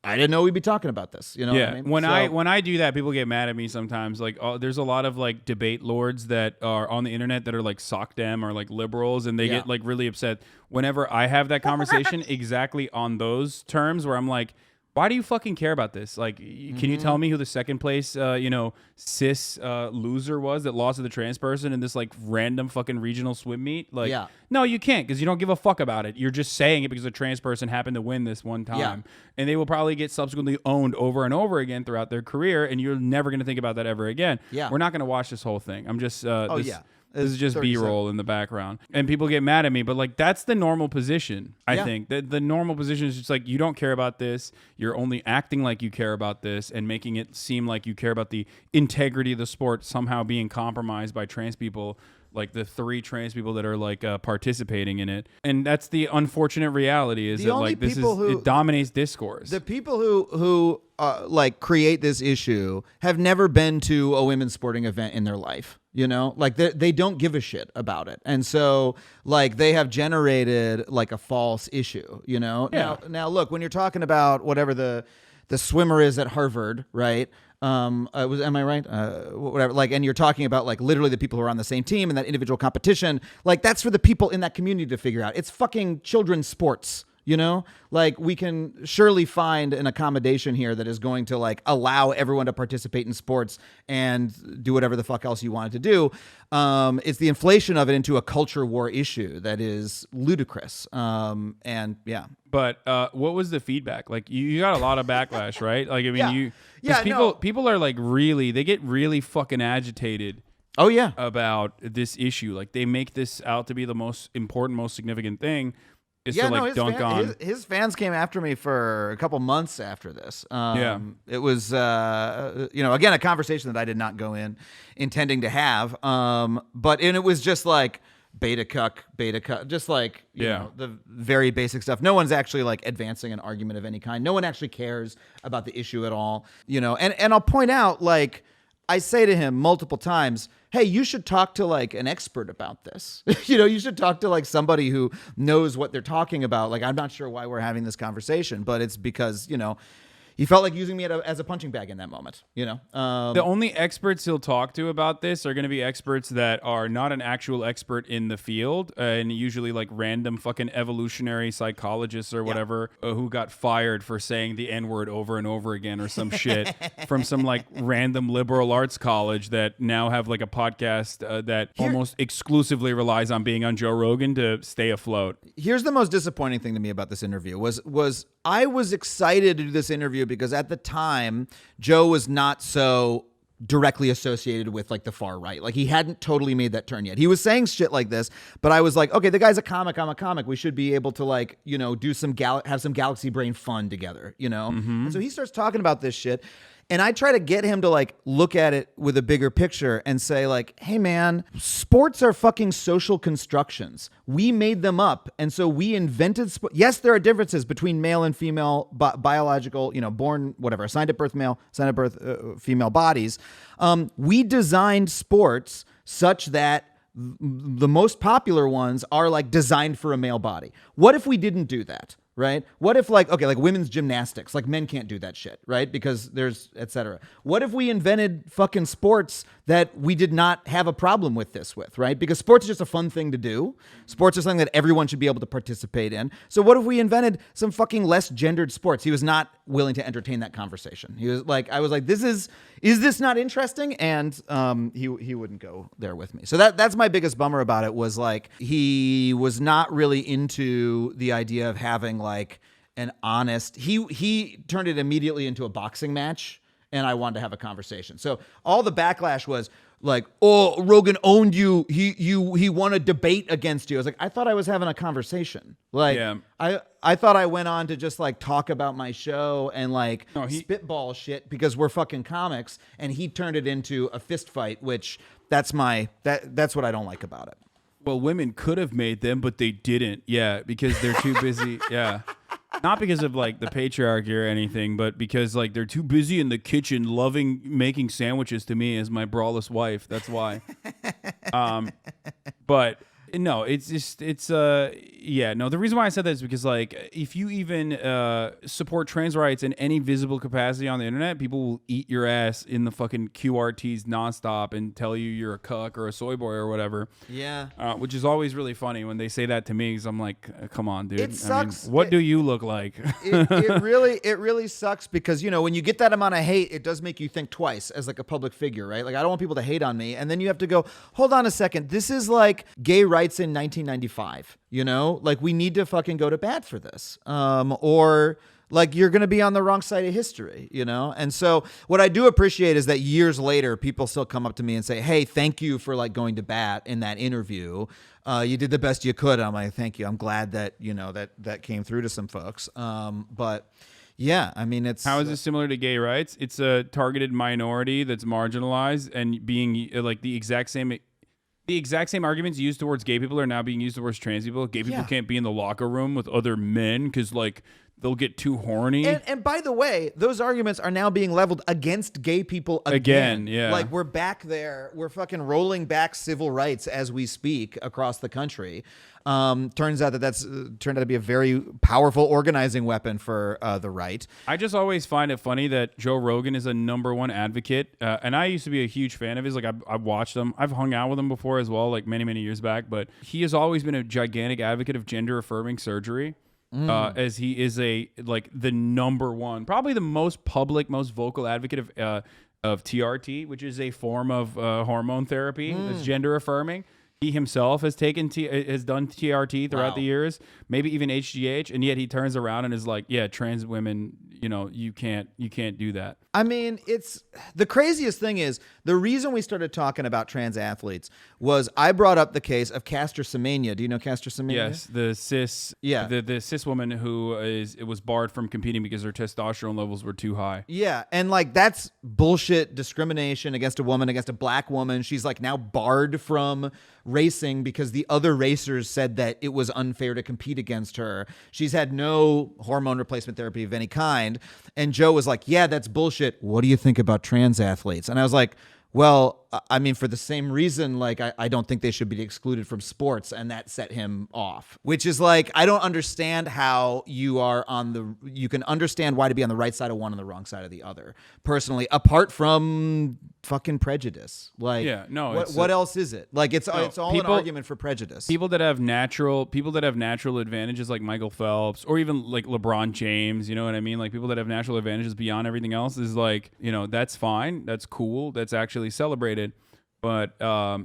I didn't know we'd be talking about this. You know what I mean? When I do that, people get mad at me sometimes. Like, there's a lot of like debate lords that are on the internet that are like sock dem or like liberals, and they get like really upset whenever I have that conversation exactly on those terms, where I'm like, why do you fucking care about this? Like, can you tell me who the second place, cis loser was that lost to the trans person in this like random fucking regional swim meet? Like, no, you can't, because you don't give a fuck about it. You're just saying it because a trans person happened to win this one time, and they will probably get subsequently owned over and over again throughout their career, and you're never going to think about that ever again. We're not going to watch this whole thing. I'm just This is just 37. B-roll in the background. And people get mad at me, but like that's the normal position, I think. The normal position is just like, you don't care about this. You're only acting like you care about this and making it seem like you care about the integrity of the sport somehow being compromised by trans people, like the 3 trans people that are like participating in it. And that's the unfortunate reality is that like this is, it dominates discourse. The people who like create this issue have never been to a women's sporting event in their life. You know, like they don't give a shit about it. And so like they have generated like a false issue, you know? Yeah. Now look, when you're talking about whatever the swimmer is at Harvard, right? Am I right? Whatever. Like, and you're talking about like literally the people who are on the same team and that individual competition. Like that's for the people in that community to figure out. It's fucking children's sports. You know, like we can surely find an accommodation here that is going to like allow everyone to participate in sports and do whatever the fuck else you wanted to do. It's the inflation of it into a culture war issue that is ludicrous. And yeah. But what was the feedback? Like you got a lot of backlash, right? Like, I mean, Yeah. people are like they get really fucking agitated. Oh yeah. About this issue. Like they make this out to be the most important, most significant thing. To like dunk on. His fans came after me for a couple months after this. It was, again, a conversation that I did not go in intending to have. But it was just like beta cuck, just like, you know, the very basic stuff. No one's actually like advancing an argument of any kind. No one actually cares about the issue at all. You know, and I'll point out, like, I say to him multiple times, hey, you should talk to like an expert about this. You know, you should talk to like somebody who knows what they're talking about. Like, I'm not sure why we're having this conversation, but it's because, you know, he felt like using me as a punching bag in that moment, you know? The only experts he'll talk to about this are going to be experts that are not an actual expert in the field, and usually like random fucking evolutionary psychologists or whatever who got fired for saying the N-word over and over again or some shit from some like random liberal arts college that now have like a podcast that almost exclusively relies on being on Joe Rogan to stay afloat. Here's the most disappointing thing to me about this interview was I was excited to do this interview because at the time, Joe was not so directly associated with like the far right. Like he hadn't totally made that turn yet. He was saying shit like this, but I was like, okay, the guy's a comic, I'm a comic. We should be able to like, you know, do some have some galaxy brain fun together, you know? And so he starts talking about this shit. And I try to get him to like look at it with a bigger picture and say like, hey man, sports are fucking social constructions. We made them up. And so we invented yes, there are differences between male and female biological, you know, born, whatever, assigned at birth male, assigned at birth female bodies. We designed sports such that the most popular ones are like designed for a male body. What if we didn't do that? Right? What if like women's gymnastics, like men can't do that shit, right? Because there's et cetera. What if we invented fucking sports that we did not have a problem with this with, right? Because sports is just a fun thing to do. Sports are something that everyone should be able to participate in. So what if we invented some fucking less gendered sports? He was not willing to entertain that conversation. He was like, I was like, is this not interesting? And he wouldn't go there with me. So that's my biggest bummer about it was like, he was not really into the idea of having like an honest, he turned it immediately into a boxing match. And I wanted to have a conversation. So all the backlash was like, oh, Rogan owned you. He won a debate against you. I was like, I thought I was having a conversation. Like, I thought I went on to just like talk about my show and like spitball shit because we're fucking comics. And he turned it into a fist fight, which that's what I don't like about it. Well, women could have made them, but they didn't. Yeah, because they're too busy. Yeah. Not because of like the patriarchy or anything, but because like they're too busy in the kitchen loving making sandwiches to me as my braless wife. That's why. But no, it's just the reason why I said that is because like if you even support trans rights in any visible capacity on the internet, people will eat your ass in the fucking QRTs nonstop and tell you you're a cuck or a soy boy or whatever. Yeah. Which is always really funny when they say that to me because I'm like, come on, dude. It sucks. I mean, what do you look like? it really sucks because, you know, when you get that amount of hate, it does make you think twice as like a public figure, right? Like I don't want people to hate on me. And then you have to go, hold on a second. This is like gay rights in 1995, you know, like we need to fucking go to bat for this. Or like you're going to be on the wrong side of history, you know? And so what I do appreciate is that years later, people still come up to me and say, hey, thank you for like going to bat in that interview. You did the best you could. And I'm like, thank you. I'm glad that, you know, that came through to some folks. But yeah, I mean, it's... How is this similar to gay rights? It's a targeted minority that's marginalized and being like the exact same arguments used towards gay people are now being used towards trans people. Gay people can't be in the locker room with other men because like they'll get too horny. And by the way, those arguments are now being leveled against gay people again. Yeah. Like we're back there. We're fucking rolling back civil rights as we speak across the country. Turns out that's turned out to be a very powerful organizing weapon for the right. I just always find it funny that Joe Rogan is a #1 advocate, and I used to be a huge fan of his. Like I've watched him, I've hung out with him before as well, like many years back. But he has always been a gigantic advocate of gender affirming surgery, as he is the #1, probably the most public, most vocal advocate of TRT, which is a form of hormone therapy that's gender affirming. He himself has done TRT throughout the years, maybe even HGH, and yet he turns around and is like, "Yeah, trans women, you know, you can't do that." I mean, it's the craziest thing is the reason we started talking about trans athletes was I brought up the case of Caster Semenya. Do you know Caster Semenya? Yes, the cis woman who was barred from competing because her testosterone levels were too high. Yeah, and like that's bullshit discrimination against a woman, against a black woman. She's like now barred from racing because the other racers said that it was unfair to compete against her. She's had no hormone replacement therapy of any kind. And Joe was like, yeah, that's bullshit. What do you think about trans athletes? And I was like, well, I mean, for the same reason, like, I don't think they should be excluded from sports. And that set him off, which is like, I don't understand how you can understand why to be on the right side of one and the wrong side of the other. Personally, apart from fucking prejudice. Like, what else is it? Like, it's all an argument for prejudice. People that have natural advantages like Michael Phelps or even like LeBron James, you know what I mean? Like people that have natural advantages beyond everything else is like, you know, that's fine. That's cool. That's actually celebrated. But,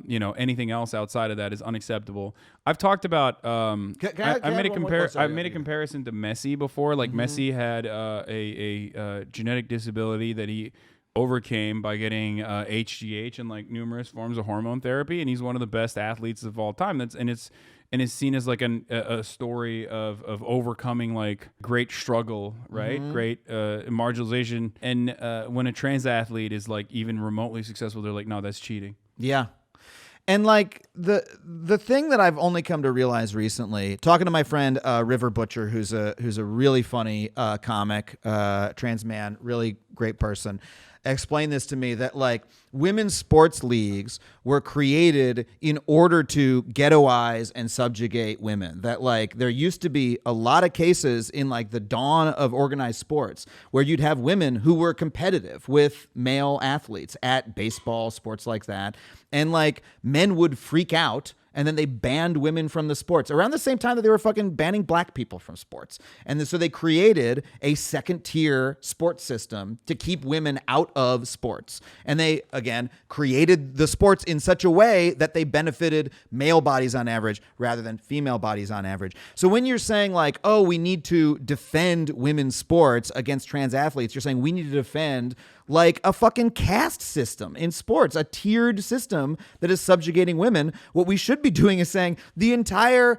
you know, anything else outside of that is unacceptable. I've talked about, I made a comparison to Messi before. Like Messi had a genetic disability that he overcame by getting HGH and like numerous forms of hormone therapy. And he's one of the best athletes of all time. It's seen as like a story of overcoming like great struggle, right? Great marginalization. And when a trans athlete is like even remotely successful, they're like, no, that's cheating. Yeah. And like the thing that I've only come to realize recently, talking to my friend River Butcher, who's a really funny comic, trans man, really great person, explained this to me that like women's sports leagues were created in order to ghettoize and subjugate women. That like there used to be a lot of cases in like the dawn of organized sports where you'd have women who were competitive with male athletes at baseball, sports like that. And like men would freak out. And then they banned women from the sports around the same time that they were fucking banning black people from sports. And so they created a second tier sports system to keep women out of sports. And they, again, created the sports in such a way that they benefited male bodies on average rather than female bodies on average. So when you're saying like, oh, we need to defend women's sports against trans athletes, you're saying we need to defend like a fucking caste system in sports, a tiered system that is subjugating women. What we should be doing is saying the entire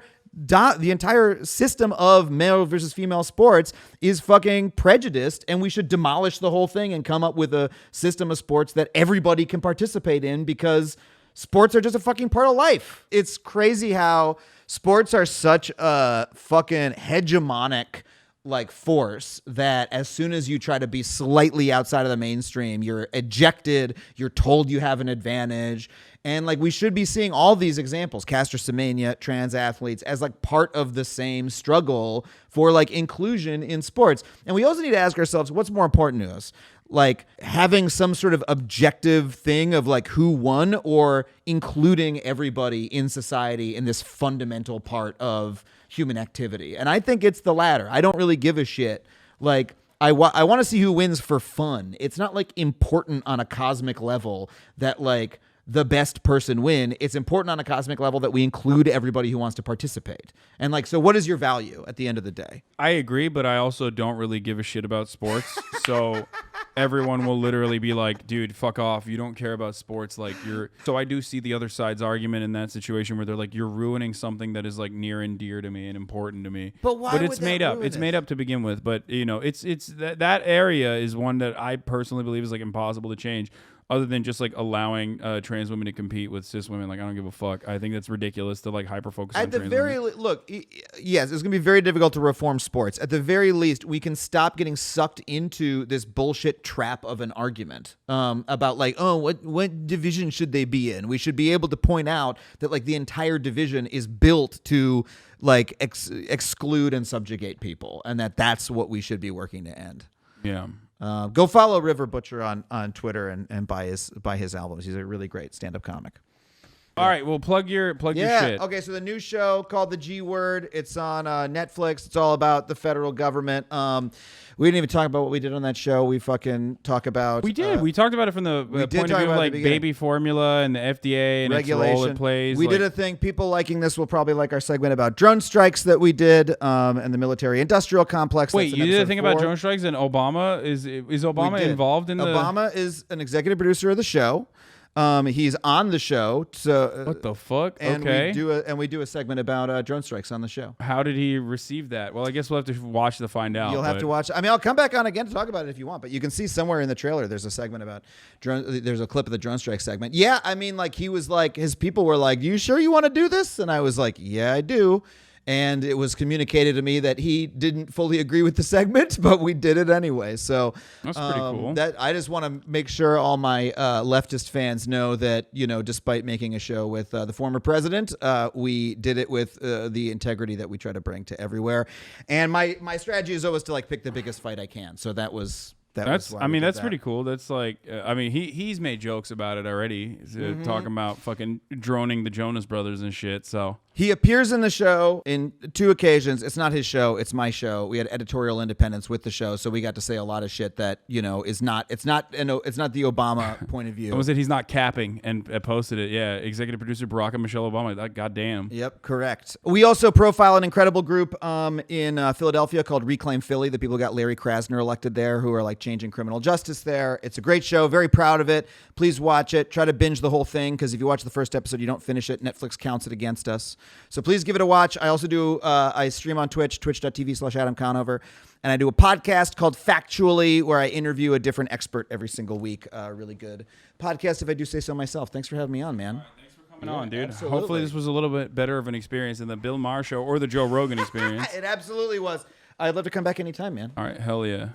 system of male versus female sports is fucking prejudiced, and we should demolish the whole thing and come up with a system of sports that everybody can participate in because sports are just a fucking part of life. It's crazy how sports are such a fucking hegemonic like force that as soon as you try to be slightly outside of the mainstream, you're ejected, you're told you have an advantage. And like we should be seeing all these examples, Caster Semenya, trans athletes, as like part of the same struggle for like inclusion in sports. And we also need to ask ourselves, what's more important to us? Like having some sort of objective thing of like who won, or including everybody in society in this fundamental part of human activity. And I think it's the latter. I don't really give a shit. Like I want to see who wins for fun. It's not like important on a cosmic level that like the best person win. It's important on a cosmic level that we include everybody who wants to participate. And like, so what is your value at the end of the day? I agree, but I also don't really give a shit about sports. So everyone will literally be like, dude, fuck off. You don't care about sports. Like you're. So I do see the other side's argument in that situation where they're like, you're ruining something that is like near and dear to me and important to me. But why But would it's that made up. ruin It's it? made up to begin with. But you know, it's that area is one that I personally believe is like impossible to change. Other than just like allowing trans women to compete with cis women, like I don't give a fuck. I think that's ridiculous to like hyper focus on At the trans very women. look, yes, it's gonna be very difficult to reform sports. At the very least, we can stop getting sucked into this bullshit trap of an argument about like, oh, what division should they be in? We should be able to point out that like the entire division is built to like exclude and subjugate people, and that's what we should be working to end. Yeah. Go follow River Butcher on Twitter and buy his albums. He's a really great stand-up comic. All right, well, plug your shit. Okay, so the new show called The G Word. It's on Netflix. It's all about the federal government. We didn't even talk about what we did on that show. We fucking talk about... We did. We talked about it from the point of view of like baby formula and the FDA and regulation. its role it plays. We did a thing. People liking this will probably like our segment about drone strikes that we did and the military-industrial complex. Wait, That's in you did a episode thing 4. about drone strikes and Obama? Is Obama We did. involved in the... Obama is an executive producer of the show. He's on the show. So What the fuck? and Okay. we do a segment about drone strikes on the show. How did he receive that? Well, I guess we'll have to watch to find out. You'll have to watch. I mean, I'll come back on again to talk about it if you want, but you can see somewhere in the trailer there's a segment about drone. There's a clip of the drone strike segment. Yeah, I mean, like he was like, his people were like, "You sure you want to do this?" And I was like, "Yeah, I do." And it was communicated to me that he didn't fully agree with the segment, but we did it anyway. So That's pretty cool. That I just want to make sure all my leftist fans know that, you know, despite making a show with the former president, we did it with the integrity that we try to bring to everywhere. And my strategy is always to like pick the biggest fight I can. So that was. That's pretty cool. That's like, I mean, he's made jokes about it already, talking about fucking droning the Jonas Brothers and shit. So he appears in the show in 2 occasions. It's not his show; it's my show. We had editorial independence with the show, so we got to say a lot of shit that, you know, is not. It's not the Obama point of view. was it? He's not capping and posted it. Yeah, executive producer Barack and Michelle Obama. That goddamn. Yep, correct. We also profile an incredible group in Philadelphia called Reclaim Philly. The people who got Larry Krasner elected there, who are like changing criminal justice there. It's a great show. Very proud of it. Please watch it. Try to binge the whole thing, because if you watch the first episode, you don't finish it. Netflix counts it against us. So please give it a watch. I also do, I stream on Twitch, twitch.tv/Adam Conover. And I do a podcast called Factually, where I interview a different expert every single week. Really good podcast, if I do say so myself. Thanks for having me on, man. Coming on, dude. absolutely. Hopefully this was a little bit better of an experience than the Bill Maher show or the Joe Rogan experience. It absolutely was. I'd love to come back anytime, man. All right, hell yeah.